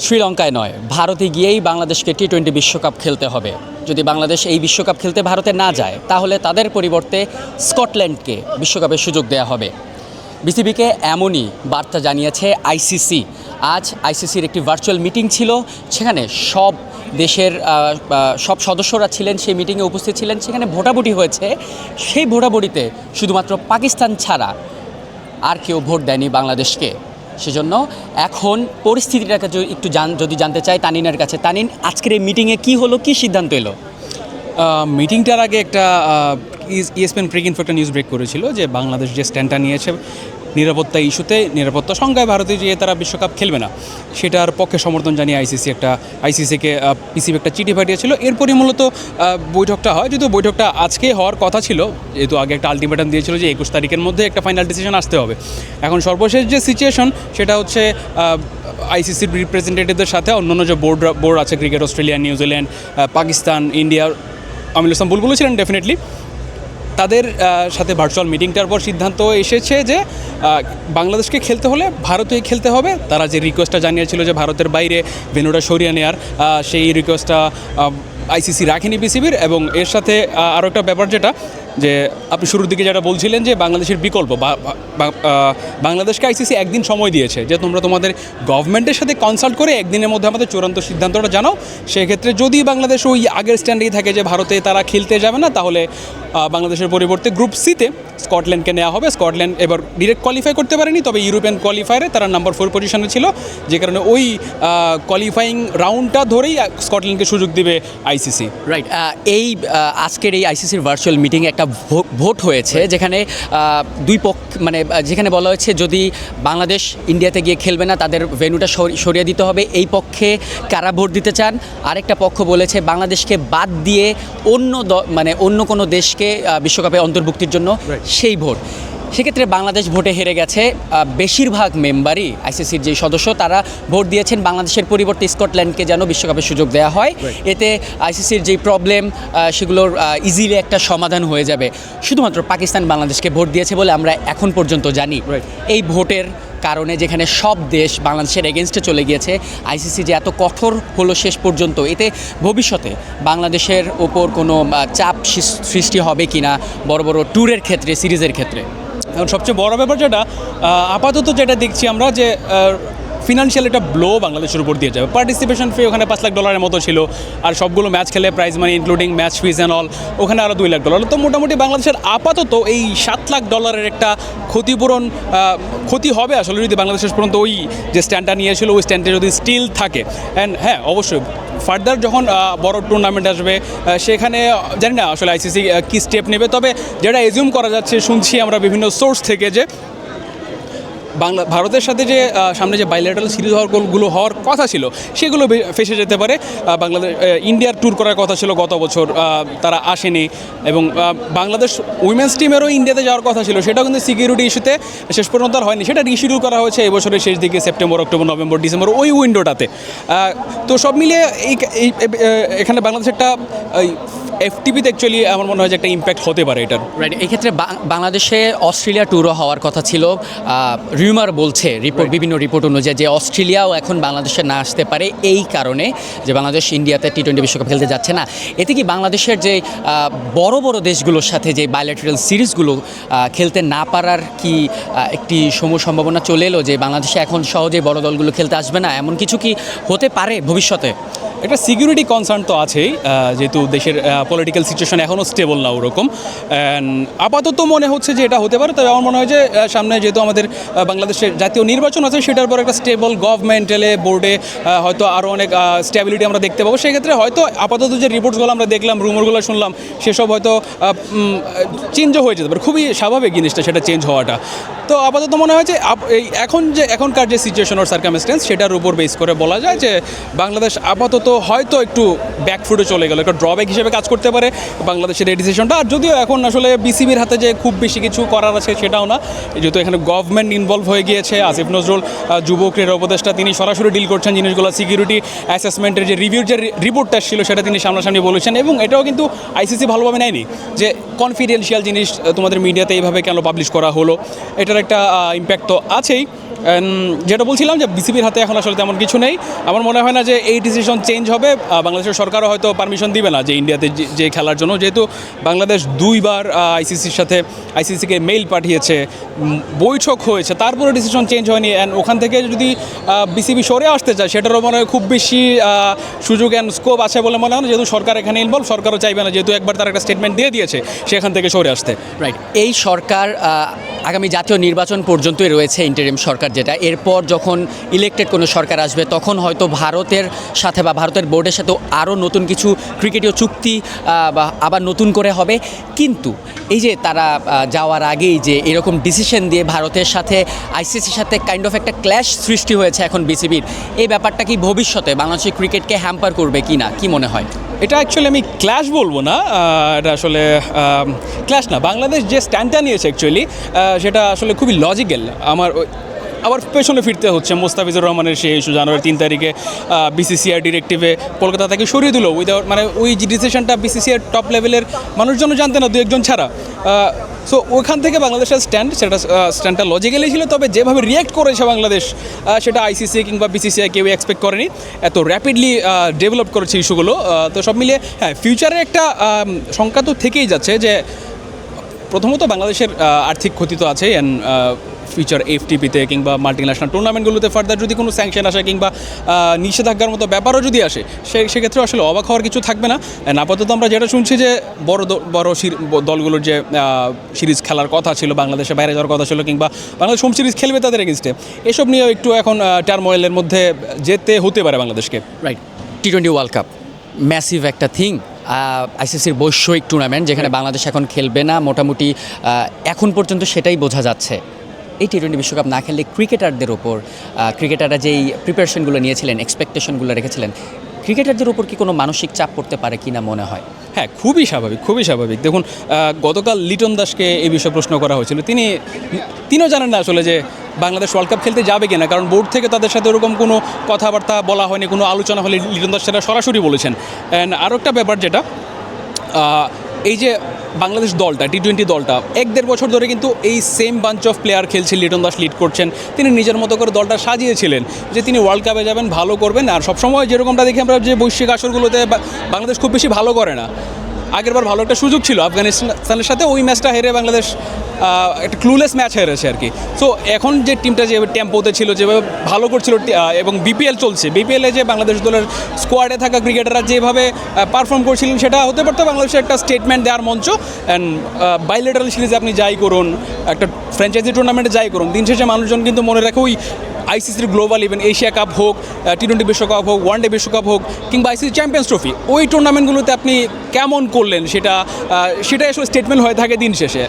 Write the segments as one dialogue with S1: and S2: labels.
S1: শ্রীলঙ্কায় নয়, ভারতে গিয়েই বাংলাদেশকে টি-20 বিশ্বকাপ খেলতে হবে। যদি বাংলাদেশ এই বিশ্বকাপ খেলতে ভারতে না যায়, তাহলে তাদের পরিবর্তে স্কটল্যান্ডকে বিশ্বকাপের সুযোগ দেওয়া হবে। বিসিবিকে এমনই বার্তা জানিয়েছে আইসিসি। আজ আইসিসির একটি ভার্চুয়াল মিটিং ছিল, সেখানে সব দেশের সব সদস্যরা ছিলেন, সেই মিটিংয়ে উপস্থিত ছিলেন। সেখানে ভোটাভুটি হয়েছে। সেই ভোটাভুটিতে শুধুমাত্র পাকিস্তান ছাড়া আর কেউ ভোট দেয়নি বাংলাদেশকে। সেজন্য এখন পরিস্থিতিটাকে একটু যদি জানতে চাই তানিনের কাছে। তানিন, আজকের এই মিটিংয়ে কী হলো, কী সিদ্ধান্ত এলো?
S2: মিটিংটার আগে একটা ইএসপিএন ক্রিক ইনফো একটা নিউজ ব্রেক করেছিল যে বাংলাদেশ যে স্ট্যান্ডটা নিয়েছে নিরাপত্তা ইস্যুতে, নিরাপত্তা সংখ্যায় ভারতে যে তারা বিশ্বকাপ খেলবে না, সেটার পক্ষে সমর্থন জানিয়ে আইসিসিকে পিসিবি একটা চিঠি পাঠিয়েছিল। এরপরই মূলত বৈঠকটা হয়। যেহেতু বৈঠকটা আজকে হওয়ার কথা ছিল, যেহেতু আগে একটা আলটিমেটাম দিয়েছিল যে 21 তারিখের মধ্যে একটা ফাইনাল ডিসিশন আসতে হবে। এখন সর্বশেষ যে সিচুয়েশন সেটা হচ্ছে আইসিসির রিপ্রেজেন্টেটিভদের সাথে অন্যান্য যে বোর্ড আছে, cricket, Australia, New Zealand, Pakistan, India, Aminul Islam Bulbul ছিলেন ডেফিনেটলি, তাদের সাথে ভার্চুয়াল মিটিংটার পর সিদ্ধান্ত এসেছে যে বাংলাদেশকে খেলতে হলে ভারতেই খেলতে হবে। তারা যে রিকোয়েস্টটা জানিয়েছিল যে ভারতের বাইরে ভেন্যুটা সরিয়ে নেওয়ার, সেই রিকোয়েস্টটা আইসিসি রাখেনি বিসিবির। এবং এর সাথে আরও একটা ব্যাপার, যেটা যে আপনি শুরুর দিকে যেটা বলছিলেন যে বাংলাদেশের বিকল্প, বাংলাদেশকে আইসিসি একদিন সময় দিয়েছে যে তোমরা তোমাদের গভর্নমেন্টের সাথে কনসাল্ট করে একদিনের মধ্যে আমাদের চূড়ান্ত সিদ্ধান্তটা জানাও। সেক্ষেত্রে যদি বাংলাদেশ ওই আগের স্ট্যান্ডেই থাকে যে ভারতে তারা খেলতে যাবে না, তাহলে বাংলাদেশের পরিবর্তে গ্রুপ সিতে স্কটল্যান্ডকে নেওয়া হবে। স্কটল্যান্ড এবার ডিরেক্ট কোয়ালিফাই করতে পারেনি, তবে ইউরোপিয়ান কোয়ালিফায়ারে তারা নাম্বার 4 পজিশনে ছিল, যে কারণে ওই কোয়ালিফাইং রাউন্ডটা ধরেই স্কটল্যান্ডকে সুযোগ দিবে আইসিসি।
S1: রাইট। এই আজকের এই আইসিসির ভার্চুয়াল মিটিংয়ে একটা ভোট হয়েছে, যেখানে দুই পক্ষ, মানে যেখানে বলা হয়েছে যদি বাংলাদেশ ইন্ডিয়াতে গিয়ে খেলবে না, তাদের ভেন্যুটা সরিয়ে দিতে হবে। এই পক্ষে কারা ভোট দিতে চান? আরেকটা পক্ষ বলেছে বাংলাদেশকে বাদ দিয়ে অন্য কোনো দেশকে বিশ্বকাপে অন্তর্ভুক্তির জন্য সেই ভোট। সেক্ষেত্রে বাংলাদেশ ভোটে হেরে গেছে। বেশিরভাগ মেম্বারই আইসিসির যে সদস্য, তারা ভোট দিয়েছেন বাংলাদেশের পরিবর্তে স্কটল্যান্ডকে যেন বিশ্বকাপের সুযোগ দেওয়া হয়। এতে আইসিসির যেই প্রবলেম, সেগুলোর ইজিলি একটা সমাধান হয়ে যাবে। শুধুমাত্র পাকিস্তান বাংলাদেশকে ভোট দিয়েছে বলে আমরা এখন পর্যন্ত জানি। এই ভোটের কারণে যেখানে সব দেশ বাংলাদেশের এগেনস্টে চলে গিয়েছে, আইসিসি যে এত কঠোর হলো শেষ পর্যন্ত, এতে ভবিষ্যতে বাংলাদেশের ওপর কোনো চাপ সৃষ্টি হবে কি না বড় বড় ট্যুরের ক্ষেত্রে, সিরিজের ক্ষেত্রে?
S2: এখন সবচেয়ে বড় ব্যাপার যেটা আপাতত যেটা দেখছি আমরা, যে ফিনান্সিয়াল একটা ব্লো বাংলাদেশের উপর দিয়ে যাবে। পার্টিসিপেশন ফি ওখানে $5 লাখ মতো ছিল, আর সবগুলো ম্যাচ খেলে prize money including match fees and all ওখানে আরও $2 লাখ। তো মোটামুটি বাংলাদেশের আপাতত এই $7 লাখ একটা ক্ষতি হবে আসলে, যদি বাংলাদেশ পর্যন্ত ওই যে স্ট্যান্ডটা নিয়েছিল ওই স্ট্যান্ডে যদি স্টিল থাকে। অ্যান্ড হ্যাঁ, অবশ্যই ফার্দার যখন বড় টুর্নামেন্ট আসবে, সেখানে জানি না আসলে আইসিসি কী স্টেপ নেবে। তবে যেটা এজিউম করা যাচ্ছে, শুনছি আমরা বিভিন্ন সোর্স থেকে, যে ভারতের সাথে যে সামনে যে বাইলেটারাল সিরিজ হওয়ার কথা ছিল, সেগুলো ফেসে যেতে পারে। ইন্ডিয়ার ট্যুর করার কথা ছিল গত বছর, তারা আসেনি। এবং বাংলাদেশ উইমেন্স টিমেরও ইন্ডিয়াতে যাওয়ার কথা ছিল, সেটাও কিন্তু সিকিউরিটি ইস্যুতে শেষ পর্যন্ত আর হয়নি। সেটা রিশিডিউল করা হয়েছে এই বছরের শেষ দিকে, সেপ্টেম্বর, অক্টোবর, নভেম্বর, ডিসেম্বর, ওই উইন্ডোটাতে। তো সব মিলিয়ে এখানে বাংলাদেশ একটা এফটিপিতে অ্যাকচুয়ালি আমার মনে হয় যে একটা ইম্প্যাক্ট হতে পারে এটার।
S1: রাইট। এক্ষেত্রে বাংলাদেশে অস্ট্রেলিয়া ট্যুরও হওয়ার কথা ছিল। রিউমার বলছে, বিভিন্ন রিপোর্ট অনুযায়ী, যে অস্ট্রেলিয়াও এখন বাংলাদেশে না আসতে পারে এই কারণে যে বাংলাদেশ ইন্ডিয়াতে টি-20 বিশ্বকাপ খেলতে যাচ্ছে না। এতে কি বাংলাদেশের যে বড় বড় দেশগুলোর সাথে যে বাইলেটারাল সিরিজগুলো খেলতে না পারার কি একটি সম্ভাবনা চলে এলো, যে বাংলাদেশে এখন সহজেই বড় দলগুলো খেলতে আসবে না, এমন কিছু কি হতে পারে ভবিষ্যতে?
S2: একটা সিকিউরিটি কনসার্ন তো আছেই, যেহেতু দেশের পলিটিক্যাল সিচুয়েশন এখনও স্টেবল না ওরকম। আপাতত মনে হচ্ছে যে এটা হতে পারে। তবে আমার মনে হয় যে সামনে যেহেতু আমাদের বাংলাদেশের জাতীয় নির্বাচন আছে, সেটার পর একটা স্টেবল গভর্নমেন্ট এলে বোর্ডে হয়তো আরও অনেক স্টেবিলিটি আমরা দেখতে পাবো। সেক্ষেত্রে হয়তো আপাতত যে রিপোর্টসগুলো আমরা দেখলাম, রুমারগুলো শুনলাম, সেসব হয়তো চেঞ্জও হয়ে যেতে পারে। খুবই স্বাভাবিক জিনিসটা, সেটা চেঞ্জ হওয়াটা। তো আপাতত মনে হয় যে এখনকার যে সিচুয়েশন ওর সার্কামস্টেন্স, সেটার উপর বেস করে বলা যায় যে বাংলাদেশ আপাতত হয়তো একটু ব্যাকফুটে চলে গেল, একটা ড্রব্যাক হিসেবে কাজ করতে পারে বাংলাদেশের এই ডিসিশনটা। আর যদিও এখন আসলে বিসিবির হাতে যে খুব বেশি কিছু করার আছে সেটাও না, যেহেতু এখানে গভর্নমেন্ট ইনভলভ হয়ে গিয়েছে। আসিফ নজরুল যুব ক্রীড়া উপদেষ্টা, তিনি সরাসরি ডিল করছেন জিনিসগুলো। সিকিউরিটি অ্যাসেসমেন্টের যে রিভিউর যে রিপোর্টটা ছিল, সেটা তিনি সামনাসামনি বলেছেন। এবং এটাও কিন্তু আইসিসি ভালোভাবে নেয়নি, যে কনফিডেন্সিয়াল জিনিস তোমাদের মিডিয়াতে এইভাবে কেন পাবলিশ করা হলো। এটার একটা ইম্প্যাক্ট তো আছেই। যেটা বলছিলাম যে বিসিবির হাতে এখন আসলে তেমন কিছু নেই। আমার মনে হয় না যে এই ডিসিশন চেঞ্জ হবে। বাংলাদেশের সরকারও হয়তো পারমিশন দিবে না যে ইন্ডিয়াতে যে খেলার জন্য, যেহেতু বাংলাদেশ দুইবার আইসিসিকে মেইল পাঠিয়েছে, বৈঠক হয়েছে, তারপরে ডিসিশন চেঞ্জ হয়নি। অ্যান্ড ওখান থেকে যদি বিসিবি সরে আসতে চায় সেটারও মনে হয় খুব বেশি সুযোগ অ্যান্ড স্কোপ আছে বলে মনে হয় না, যেহেতু সরকার এখানে ইনভলভ। সরকারও চাইবে না, যেহেতু একবার তার একটা স্টেটমেন্ট দিয়ে দিয়েছে সেখান থেকে সরে আসতে।
S1: রাইট, এই সরকার আগামী জাতীয় নির্বাচন পর্যন্তই রয়েছে, ইন্টারিম সরকার যেটা। এরপর যখন ইলেকটেড কোনো সরকার আসবে তখন হয়তো ভারতের সাথে বা ভারতের বোর্ডের সাথেও আরও নতুন কিছু ক্রিকেটীয় চুক্তি বা আবার নতুন করে হবে। কিন্তু এই যে তারা যাওয়ার আগেই যে এরকম ডিসিশন দিয়ে ভারতের সাথে আইসিসির সাথে কাইন্ড অফ একটা ক্ল্যাশ সৃষ্টি হয়েছে এখন বিসিবির, এই ব্যাপারটা কি ভবিষ্যতে বাংলাদেশের ক্রিকেটকে হ্যাম্পার করবে কি না, কি মনে হয়?
S2: এটা অ্যাকচুয়ালি আমি ক্ল্যাশ বলবো না, এটা আসলে ক্ল্যাশ না। বাংলাদেশ যে স্ট্যান্ডটা নিয়েছে অ্যাকচুয়ালি সেটা আসলে খুবই লজিক্যাল। আবার পেছনে ফিরতে হচ্ছে মোস্তাফিজুর রহমানের সেই ইস্যু, জানুয়ারি 3 তারিখে বিসিসিআই ডিরেক্টিভে কলকাতা থেকে সরিয়ে দিল উইদাউট, মানে ওই যে ডিসিশনটা বিসিসিআই টপ লেভেলের মানুষজন জানতে না, দু একজন ছাড়া। সো ওখান থেকে বাংলাদেশের স্ট্যান্ডটা লজিক্যালি ছিল, তবে যেভাবে রিয়্যাক্ট করেছে বাংলাদেশ সেটা আইসিসি কিংবা বিসিসিআই কেউ এক্সপেক্ট করেনি। এত র্যাপিডলি ডেভেলপ করেছে ইস্যুগুলো। তো সব মিলিয়ে হ্যাঁ, ফিউচারে একটা শঙ্কা তো থেকেই যাচ্ছে যে প্রথমত বাংলাদেশের আর্থিক ক্ষতি তো আছে, অ্যান্ড ফিউচার এফটিপিতে কিংবা মাল্টিন্যাশনাল টুর্নামেন্টগুলোতে ফার্দার যদি কোনো স্যাংশন আসে কিংবা নিষেধাজ্ঞার মতো ব্যাপারও যদি আসে, সেক্ষেত্রে আসলে অবাক হওয়ার কিছু থাকবে না। আপাতত আমরা যেটা শুনছি যে বড় দলগুলোর যে সিরিজ খেলার কথা ছিল, বাংলাদেশে বাইরে যাওয়ার কথা ছিল, কিংবা বাংলাদেশ হোম সিরিজ খেলবে তাদের এগেনস্টে, এসব নিয়েও একটু এখন টার্মোয়েলের মধ্যে যেতে হতে পারে বাংলাদেশকে।
S1: রাইট, টি-20 ওয়ার্ল্ড কাপ ম্যাসিভ একটা থিং, আইসিসির বৈশ্বিক টুর্নামেন্ট যেখানে বাংলাদেশ এখন খেলবে না, মোটামুটি এখন পর্যন্ত সেটাই বোঝা যাচ্ছে। এই টি-20 বিশ্বকাপ না খেললে ক্রিকেটারদের ওপর, ক্রিকেটাররা যেই প্রিপারেশনগুলো নিয়েছিলেন, এক্সপেকটেশনগুলো রেখেছিলেন, ক্রিকেটারদের ওপর কি কোনো মানসিক চাপ পড়তে পারে কি না মনে হয়?
S2: হ্যাঁ, খুবই স্বাভাবিক। দেখুন, গতকাল লিটন দাসকে এই বিষয়ে প্রশ্ন করা হয়েছিল, তিনিও জানেন না আসলে যে বাংলাদেশ ওয়ার্ল্ড কাপ খেলতে যাবে কিনা, কারণ বোর্ড থেকে তাদের সাথে ওরকম কোনো কথাবার্তা বলা হয়নি, কোনো আলোচনা হলে লিটন দাস সেটা সরাসরি বলেছেন। অ্যান্ড আরও একটা ব্যাপার যেটা, এই যে বাংলাদেশ দলটা, টি-20 দলটা 1-1.5 বছর ধরে কিন্তু এই সেম বাঞ্চ অফ প্লেয়ার খেলছে, লিটন দাস লিড করছেন। তিনি নিজের মতো করে দলটা সাজিয়েছিলেন যে তিনি ওয়ার্ল্ড কাপে যাবেন, ভালো করবেন। আর সবসময় যেরকমটা দেখি আমরা যে বৈশ্বিক আসরগুলোতে বাংলাদেশ খুব বেশি ভালো করে না। আগেরবার ভালো একটা সুযোগ ছিল আফগানিস্তানের সাথে, ওই ম্যাচটা হেরে বাংলাদেশ একটা ক্লুলেস ম্যাচ হেরেছে আর কি। সো এখন যে টিমটা যে টেম্পোতে ছিল, যেভাবে ভালো করছিল, এবং বিপিএল চলছে, বিপিএলে যে বাংলাদেশ দলের স্কোয়াডে থাকা ক্রিকেটাররা যেভাবে পারফর্ম করছিলেন, সেটা হতে পারতো বাংলাদেশের একটা স্টেটমেন্ট দেওয়ার মঞ্চ। অ্যান্ড বাইলেটারাল সিরিজে আপনি যাই করুন, একটা ফ্র্যাঞ্চাইজি টুর্নামেন্টে যাই করুন, দিন শেষে মানুষজন কিন্তু মনে রাখে ওই আইসিসির গ্লোবাল ইভেন্ট, এশিয়া কাপ হোক, টি-20 বিশ্বকাপ হোক, ওয়ানডে বিশ্বকাপ হোক, কিংবা আইসিসি চ্যাম্পিয়ন্স ট্রফি, ওই টুর্নামেন্টগুলোতে আপনি কেমন করলেন সেটাই আসলে স্টেটমেন্ট হয়ে থাকে দিন শেষে।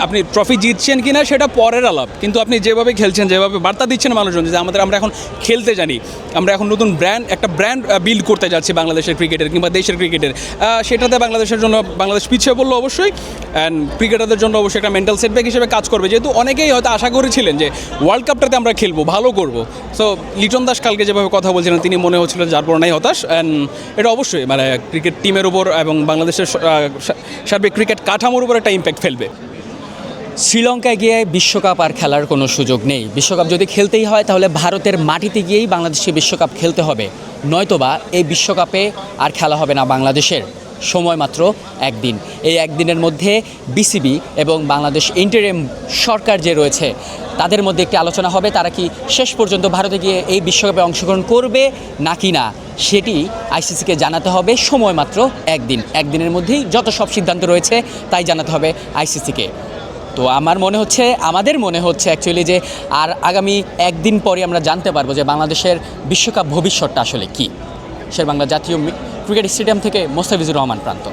S2: আপনি ট্রফি জিতছেন কিনা সেটা পরের আলাপ, কিন্তু আপনি যেভাবে খেলছেন, যেভাবে বার্তা দিচ্ছেন মানুষজন যে আমরা এখন খেলতে জানি, আমরা এখন নতুন একটা ব্র্যান্ড বিল্ড করতে যাচ্ছি বাংলাদেশের ক্রিকেটের কিংবা দেশের ক্রিকেটের, সেটাতে বাংলাদেশের জন্য বাংলাদেশ পিছিয়ে পড়লো অবশ্যই। অ্যান্ড ক্রিকেটারদের জন্য অবশ্যই একটা মেন্টাল সেটব্যাক হিসেবে কাজ করবে, যেহেতু অনেকেই হয়তো আশা করেছিলেন যে ওয়ার্ল্ড কাপটাতে আমরা খেলবো, ভালো করবো। সো লিটন দাস কালকে যেভাবে কথা বলছিলেন, তিনি মনে হচ্ছিল যার পরনাই হতাশ। অ্যান্ড এটা অবশ্যই মানে ক্রিকেট টিমের উপর এবং বাংলাদেশের সার্বিক ক্রিকেট কাঠামোর উপর একটা ইম্প্যাক্ট ফেলবে।
S1: শ্রীলঙ্কায় গিয়ে বিশ্বকাপ আর খেলার কোনো সুযোগ নেই। বিশ্বকাপ যদি খেলতেই হয় তাহলে ভারতের মাটিতে গিয়েই বাংলাদেশে বিশ্বকাপ খেলতে হবে, নয়তোবা এই বিশ্বকাপে আর খেলা হবে না বাংলাদেশের। সময় মাত্র একদিন। এই একদিনের মধ্যে বিসিবি এবং বাংলাদেশ ইন্টারিম সরকার যে রয়েছে তাদের মধ্যে একটি আলোচনা হবে, তারা কি শেষ পর্যন্ত ভারতে গিয়ে এই বিশ্বকাপে অংশগ্রহণ করবে নাকি না সেটি আইসিসিকে জানাতে হবে। সময় মাত্র একদিনের মধ্যেই যত সব সিদ্ধান্ত রয়েছে তাই জানাতে হবে আইসিসিকে। তো আমাদের মনে হচ্ছে অ্যাকচুয়ালি যে আর আগামী একদিন পরে আমরা জানতে পারবো যে বাংলাদেশের বিশ্বকাপ ভবিষ্যৎটা আসলে কী। শেরেবাংলা জাতীয় ক্রিকেট স্টেডিয়াম থেকে মোস্তাফিজুর রহমান প্রান্ত।